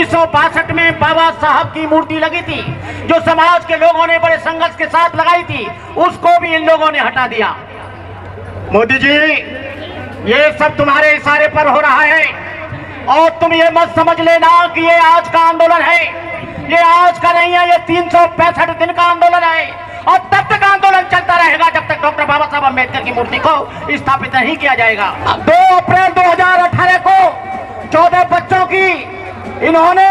1962 में बाबा साहब की मूर्ति लगी थी, जो समाज के लोगों ने बड़े संघर्ष के साथ लगाई थी, उसको भी इन लोगों ने हटा दिया। मोदी जी, ये सब तुम्हारे इशारे पर हो रहा है और तुम ये मत समझ लेना कि ये आज का आंदोलन है। ये आज का नहीं है, ये 365 दिन का आंदोलन है और तब तक आंदोलन चलता रहेगा जब तक डॉक्टर बाबा साहब अम्बेडकर की मूर्ति को स्थापित नहीं किया जाएगा। 2 अप्रैल 2018 को 14 बच्चों की इन्होंने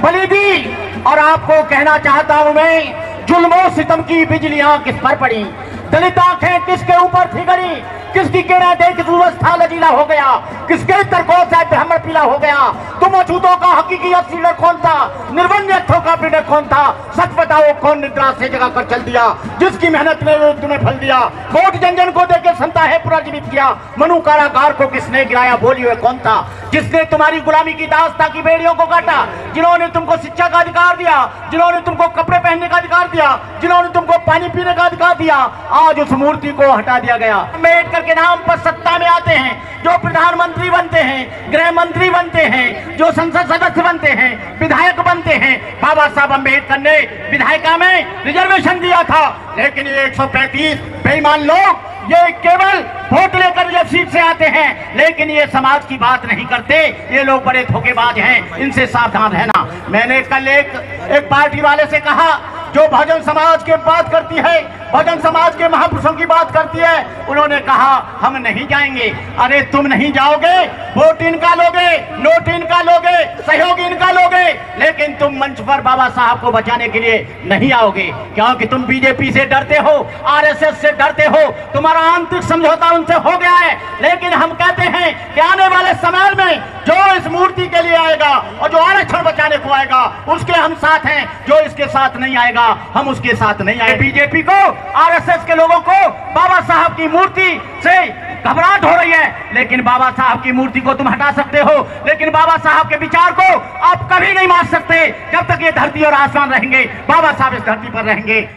बलि दी और आपको कहना चाहता हूं मैं, जुल्मों सितम की बिजलियां किस पर पड़ी, दलित आंखें किसके ऊपर थी गड़ी, किसकी किरणें देख था लजीला हो गया, किसके तरकों से ब्रह्म पीला हो गया। तुम अछूतों का हकीकी लीडर कौन था, निर्बंधितों का लीडर कौन था, सच बताओ कौन निद्रा से जगा कर चल दिया, जिसकी मेहनत ने तुम्हें फल दिया। कोट जन को देकर संता है पुनर्जीवित किया, मनु कारागार को किसने गिराया, बोलिए कौन था, जिसने तुम्हारी गुलामी की दास्ता की बेड़ियों को काटा, जिन्होंने तुमको शिक्षा का अधिकार दिया, जिन्होंने तुमको कपड़े पहनने का अधिकार दिया, जिन्होंने तुमको पानी पीने का अधिकार दिया, आज उस मूर्ति को हटा दिया गया। अम्बेडकर के नाम पर सत्ता में आते हैं, जो प्रधानमंत्री बनते हैं, गृह मंत्री बनते हैं, जो संसद सदस्य बनते हैं, विधायक बनते हैं। बाबा साहब अम्बेडकर ने विधायिका में रिजर्वेशन दिया था, लेकिन ये 135 बेईमान लोग ये केवल वोट लेकर जब सीट से आते हैं, लेकिन ये समाज की बात नहीं करते। ये लोग बड़े धोखेबाज हैं, इनसे सावधान रहना। मैंने कल एक पार्टी वाले से कहा, जो बहुजन समाज की बात करती है, बहुजन समाज के महापुरुषों की बात करती है, उन्होंने कहा हम नहीं जाएंगे। अरे तुम नहीं जाओगे, वोट इनका लोगे, नोट इनका लोगे, सहयोग इनका लोगे, लेकिन तुम मंच पर बाबा साहब को बचाने के लिए नहीं आओगे, क्योंकि तुम बीजेपी से डरते हो, आरएसएस से डरते हो, तुम्हारा आंतरिक समझौता उनसे हो गया है। लेकिन हम कहते हैं कि आने वाले समय में जो इस मूर्ति के लिए आएगा और जो आरक्षण बचाने को आएगा, उसके हम साथ हैं। जो इसके साथ नहीं आएगा, हम उसके साथ नहीं आए। बीजेपी को, आरएसएस के लोगों को बाबा साहब की मूर्ति से घबराहट हो रही है, लेकिन बाबा साहब की मूर्ति को तुम हटा सकते हो, लेकिन बाबा साहब के विचार को आप कभी नहीं मार सकते। जब तक ये धरती और आसमान रहेंगे, बाबा साहब इस धरती पर रहेंगे।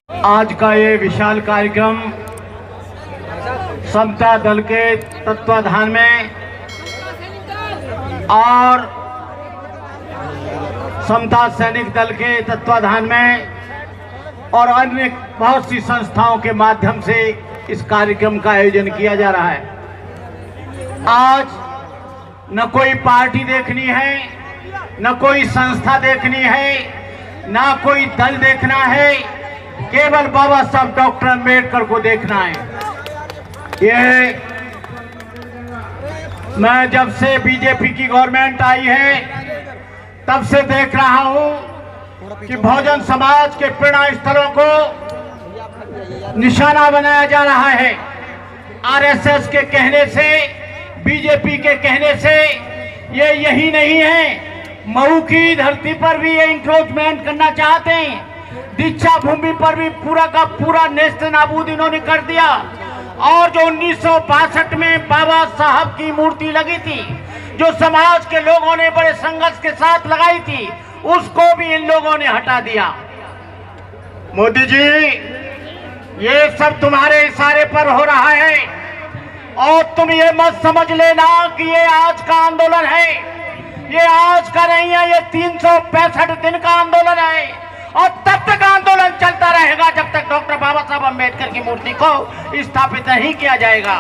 आज का ये विशाल कार्यक्रम समता दल के तत्वाधान में और समता सैनिक दल के तत्वाधान में और अन्य बहुत सी संस्थाओं के माध्यम से इस कार्यक्रम का आयोजन किया जा रहा है। आज न कोई पार्टी देखनी है, न कोई संस्था देखनी है, न कोई दल देखना है, केवल बाबा साहब डॉक्टर अम्बेडकर को देखना है। ये मैं जब से बीजेपी की गवर्नमेंट आई है तब से देख रहा हूं कि बहुजन समाज के प्रेरणा स्थलों को निशाना बनाया जा रहा है। आरएसएस के कहने से, बीजेपी के कहने से ये यही नहीं है, मऊ की धरती पर भी ये इंक्रोचमेंट करना चाहते हैं। दीक्षा भूमि पर भी पूरा का पूरा नेस्त नाबूद इन्होंने कर दिया। और जो 1962 में बाबा साहब की मूर्ति लगी थी, जो समाज के लोगों ने बड़े संघर्ष के साथ लगाई थी, उसको भी इन लोगों ने हटा दिया। मोदी जी, ये सब तुम्हारे इशारे पर हो रहा है और तुम ये मत समझ लेना कि ये आज का आंदोलन है। ये आज का नहीं है, ये 365 दिन का आंदोलन है और तब तक आंदोलन चलता रहेगा जब तक डॉक्टर बाबा साहब अम्बेडकर की मूर्ति को स्थापित नहीं किया जाएगा।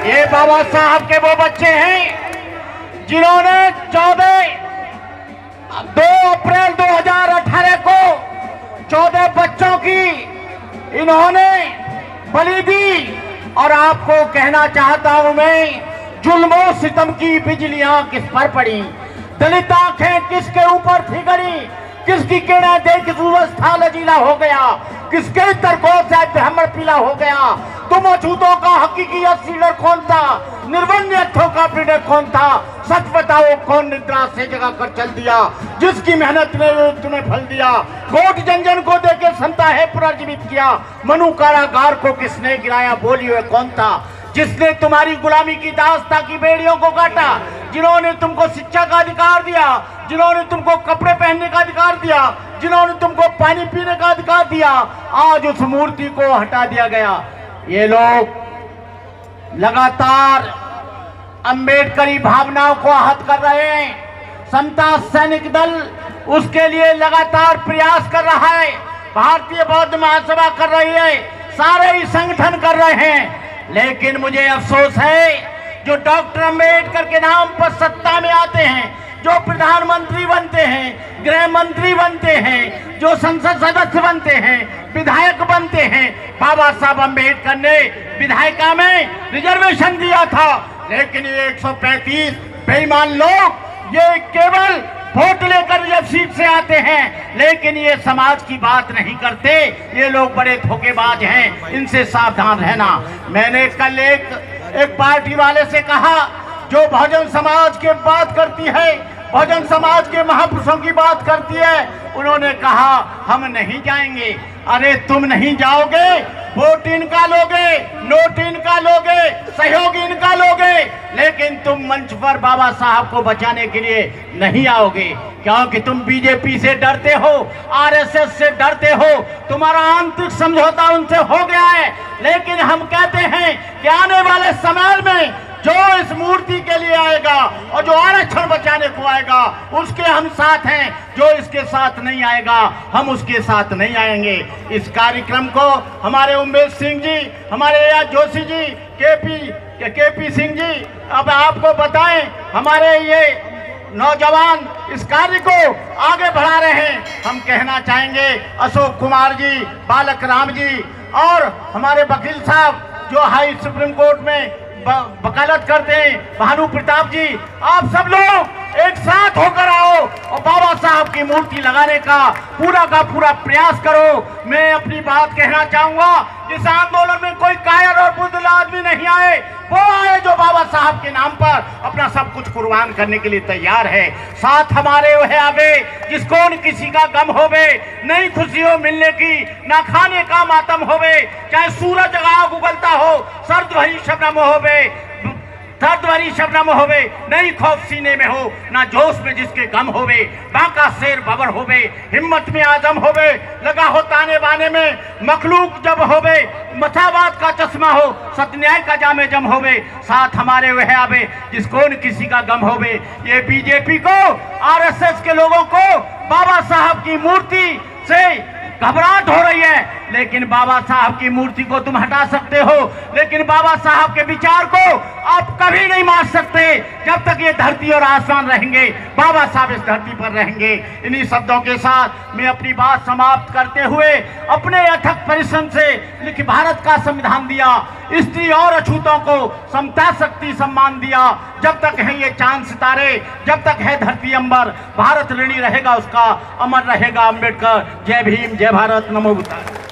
ये बाबा साहब के वो बच्चे हैं जिन्होंने 2 अप्रैल 2018 को 14 बच्चों की इन्होंने बलि दी और आपको कहना चाहता हूं मैं, जुल्मों सितम की बिजलियां किस पर पड़ी, दलित आंखें किसके ऊपर थी गड़ी, किसकी किरणें देख था लजीला हो गया, किसके तरकों से ब्रह्म पीला हो गया। तुम अछूतों का हकीकी लीडर कौन था, निर्बंधितों का लीडर कौन था, सच बताओ कौन निद्रा से जगा कर चल दिया, जिसकी मेहनत ने तुम्हें फल दिया। कोट जन को देकर संता है पुनर्जीवित किया, मनु कारागार को किसने गिराया, बोलिए कौन था, जिसने तुम्हारी गुलामी की दास्ता की बेड़ियों को काटा, जिन्होंने तुमको शिक्षा का अधिकार दिया, जिन्होंने तुमको कपड़े पहनने का अधिकार दिया, जिन्होंने तुमको पानी पीने का अधिकार दिया, आज उस मूर्ति को हटा दिया गया। ये लोग लगातार अंबेडकरी भावनाओं को आहत कर रहे हैं। समता सैनिक दल उसके लिए लगातार प्रयास कर रहा है, भारतीय बौद्ध महासभा कर रही है, सारे ही संगठन कर रहे हैं। लेकिन मुझे अफसोस है जो डॉक्टर अंबेडकर के नाम पर सत्ता में आते हैं, जो प्रधानमंत्री बनते हैं, गृह मंत्री बनते हैं, जो संसद सदस्य बनते हैं, विधायक बनते हैं। बाबा साहब अंबेडकर ने विधायिका में रिजर्वेशन दिया था, लेकिन ये 135 बेईमान लोग ये केवल वोट लेकर जब सीट से आते हैं, लेकिन ये समाज की बात नहीं करते। ये लोग बड़े धोखेबाज हैं, इनसे सावधान रहना। मैंने कल एक पार्टी वाले से कहा जो बहुजन समाज की बात करती है, बहुजन समाज के महापुरुषों की बात करती है, उन्होंने कहा हम नहीं जाएंगे। अरे तुम नहीं जाओगे, वोट इनका लोगे, नोट इनका लोगे, सहयोग इनका लोगे, लेकिन तुम मंच पर बाबा साहब को बचाने के लिए नहीं आओगे, क्योंकि तुम बीजेपी से डरते हो, आरएसएस से डरते हो, तुम्हारा आंतरिक समझौता उनसे हो गया है। लेकिन हम कहते हैं कि आने वाले समय में जो इस मूर्ति के लिए आएगा और जो आरक्षण बचाने को आएगा, उसके हम साथ हैं। जो इसके साथ नहीं आएगा, हम उसके साथ नहीं आएंगे। इस कार्यक्रम को हमारे उमेश सिंह जी, हमारे ए जोशी जी, केपी सिंह जी, अब आपको बताएं, हमारे ये नौजवान इस कार्य को आगे बढ़ा रहे हैं। हम कहना चाहेंगे अशोक कुमार जी, बालक राम जी और हमारे वकील साहब जो हाई सुप्रीम कोर्ट में वकालत करते हैं, भानु प्रताप जी, आप सब लोग एक साथ होकर आओ और बाबा साहब की मूर्ति लगाने का पूरा प्रयास करो। मैं अपनी बात कहना चाहूंगा, इस आंदोलन में कोई कायर और बुजुर्ग आदमी नहीं आए, वो आए जो बाबा साहब के नाम पर अपना सब कुछ कुर्बान करने के लिए तैयार है। साथ हमारे वह आवे जिसको न किसी का गम होवे, नहीं खुशी हो मिलने की, ना खाने का मातम होवे, चाहे सूरज आग उगलता हो, सर्द भरी शबनम होवे, दर्द भरी शबनम होवे, नहीं खौफ सीने में हो, ना जोश में जिसके गम होवे, बांका शेर बबर होवे, हिम्मत में आजम होवे, लगा हो ताने बाने में मखलूक जब होवे, मसावाद का चश्मा हो, सत्य का जामे जम होवे, साथ हमारे वह आवे जिसको न किसी का गम होवे। ये बीजेपी को, आरएसएस के लोगों को बाबा साहब की मूर्ति से घबराहट हो रही है, लेकिन बाबा साहब की मूर्ति को तुम हटा सकते हो, लेकिन बाबा साहब के विचार को आप कभी नहीं मार सकते। जब तक ये धरती और आसमान रहेंगे, बाबा साहब इस धरती पर रहेंगे। इन्हीं शब्दों के साथ मैं अपनी बात समाप्त करते हुए, अपने अथक परिश्रम से लिखित भारत का संविधान दिया, स्त्री और अछूतों को समता शक्ति सम्मान दिया। जब तक है ये चांद सितारे, जब तक है धरती अंबर, भारत ऋणी रहेगा उसका, अमर रहेगा अम्बेडकर। जय भीम, जय भारत, नमो बुद्धाय।